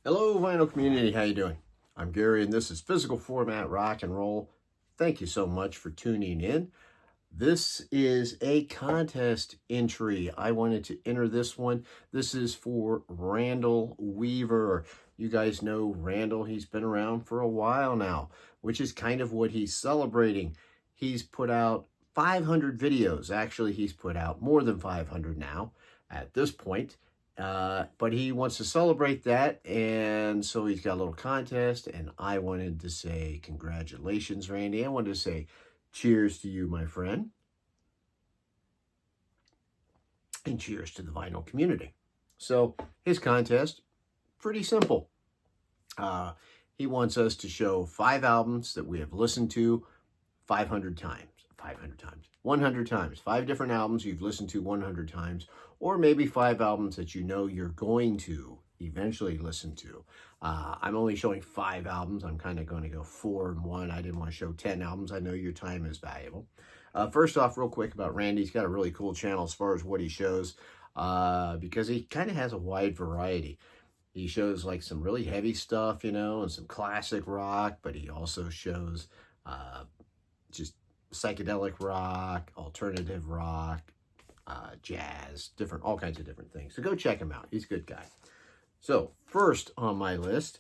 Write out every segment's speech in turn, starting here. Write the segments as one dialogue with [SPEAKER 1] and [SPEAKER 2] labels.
[SPEAKER 1] Hello, vinyl community. How you doing? I'm Gary, and this is Physical Format Rock and Roll. Thank you so much for tuning in. This is a contest entry. I wanted to enter this one. This is for Randall Weaver. You guys know Randall. He's been around for a while now, which is kind of what he's celebrating. He's put out 500 videos. Actually, he's put out more than 500 now at this point. But he wants to celebrate that, and so he's got a little contest, and I wanted to say congratulations, Randy. I wanted to say cheers to you, my friend, and cheers to the vinyl community. So his contest, pretty simple. He wants us to show 5 albums that we have listened to 500 times. 100 times. 5 different albums you've listened to 100 times, or maybe 5 albums that you know you're going to eventually listen to. I'm only showing 5 albums. I'm kind of going to go 4 and 1. I didn't want to show 10 albums. I know your time is valuable. First off, real quick about Randy, he's got a really cool channel as far as what he shows, because he kind of has a wide variety. He shows like some really heavy stuff, you know, and some classic rock, but he also shows just psychedelic rock, alternative rock, jazz, all kinds of different things. So go check him out. He's a good guy. So first on my list,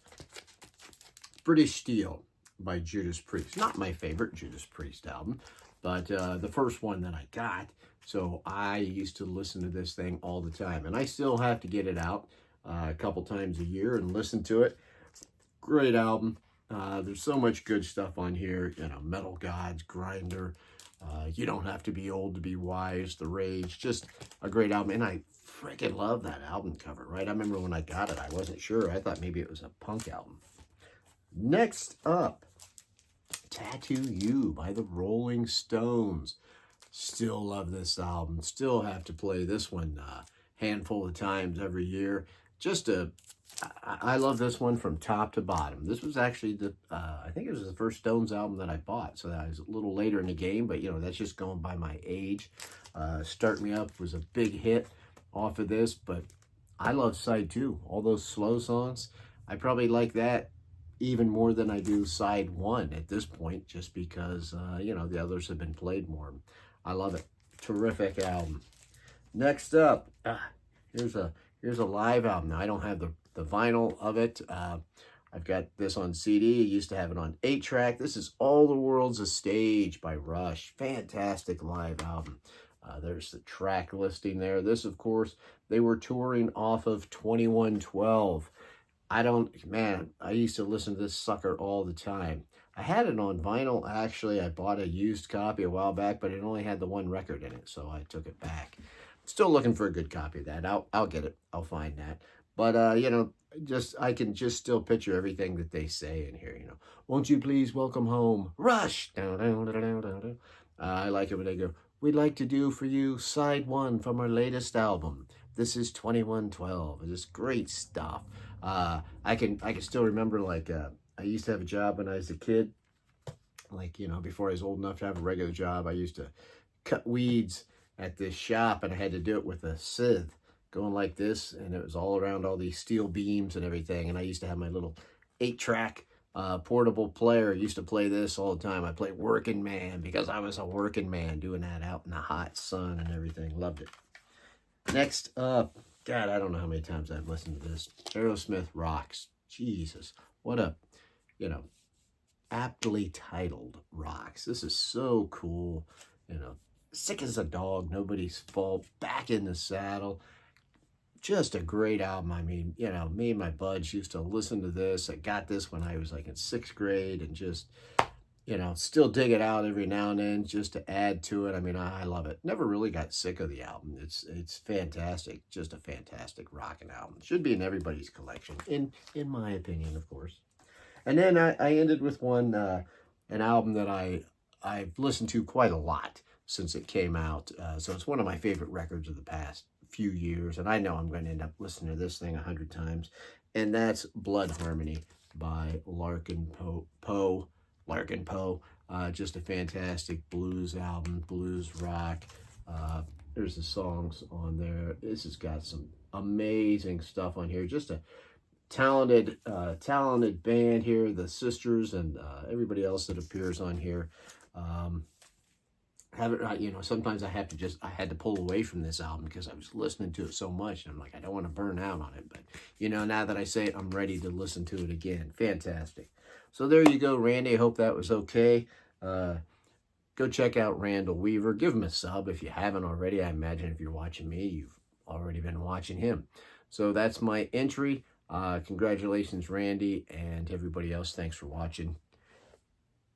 [SPEAKER 1] British Steel by Judas Priest. Not my favorite Judas Priest album, but the first one that I got. So I used to listen to this thing all the time, and I still have to get it out a couple times a year and listen to it. Great album. There's so much good stuff on here, you know, Metal Gods, Grinder, You Don't Have to Be Old to Be Wise, The Rage, just a great album. And I freaking love that album cover, right? I remember when I got it, I wasn't sure. I thought maybe it was a punk album. Next up, Tattoo You by the Rolling Stones. Still love this album. Still have to play this one a handful of times every year. I love this one from top to bottom. This was actually I think it was the first Stones album that I bought, so that was a little later in the game, but you know, that's just going by my age. Start Me Up was a big hit off of this, but I love side 2, all those slow songs. I probably like that even more than I do side 1 at this point, just because, you know, the others have been played more. I love it. Terrific album. Next up, here's a live album. Now, I don't have the vinyl of it. I've got this on CD. I used to have it on 8-track. This is All the World's a Stage by Rush. Fantastic live album. There's the track listing there. This, of course, they were touring off of 2112. I used to listen to this sucker all the time. I had it on vinyl, actually. I bought a used copy a while back, but it only had the one record in it, so I took it back. Still looking for a good copy of that. I'll get it. I'll find that. But, you know, I can just still picture everything that they say in here, you know. Won't you please welcome home Rush? I like it when they go, we'd like to do for you side 1 from our latest album. This is 2112. It's just great stuff. I can still remember, like, I used to have a job when I was a kid. Like, you know, before I was old enough to have a regular job, I used to cut weeds at this shop, and I had to do it with a scythe going like this, and it was all around all these steel beams and everything. And I used to have my little 8-track portable player. I used to play this all the time. I played Working Man because I was a working man doing that out in the hot sun and everything. Loved it. Next up, God, I don't know how many times I've listened to this. Aerosmith Rocks. Jesus, what a, you know, aptly titled Rocks. This is so cool. You know, Sick as a Dog, Nobody's Fault, Back in the Saddle. Just a great album. I mean, you know, me and my buds used to listen to this. I got this when I was like in 6th grade, and just, you know, still dig it out every now and then just to add to it. I mean, I love it. Never really got sick of the album. It's fantastic. Just a fantastic rockin' album. Should be in everybody's collection, in my opinion, of course. And then I ended with one, an album that I've listened to quite a lot since it came out. So it's one of my favorite records of the past few years, and I know I'm going to end up listening to this thing 100 times, and that's Blood Harmony by Len Poe. Just a fantastic blues album, blues rock. There's the songs on there. This has got some amazing stuff on here. Just talented band here, the sisters and everybody else that appears on here. Sometimes I had to pull away from this album because I was listening to it so much, and I'm like, I don't want to burn out on it. But now that I say it, I'm ready to listen to it again. Fantastic. So there you go, Randy. I hope that was okay. Go check out Randall Weaver. Give him a sub if you haven't already. I imagine if you're watching me, you've already been watching him. So that's my entry. Congratulations, Randy, and everybody else. Thanks for watching.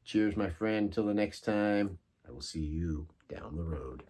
[SPEAKER 1] Cheers, my friend. Until the next time, I will see you down the road.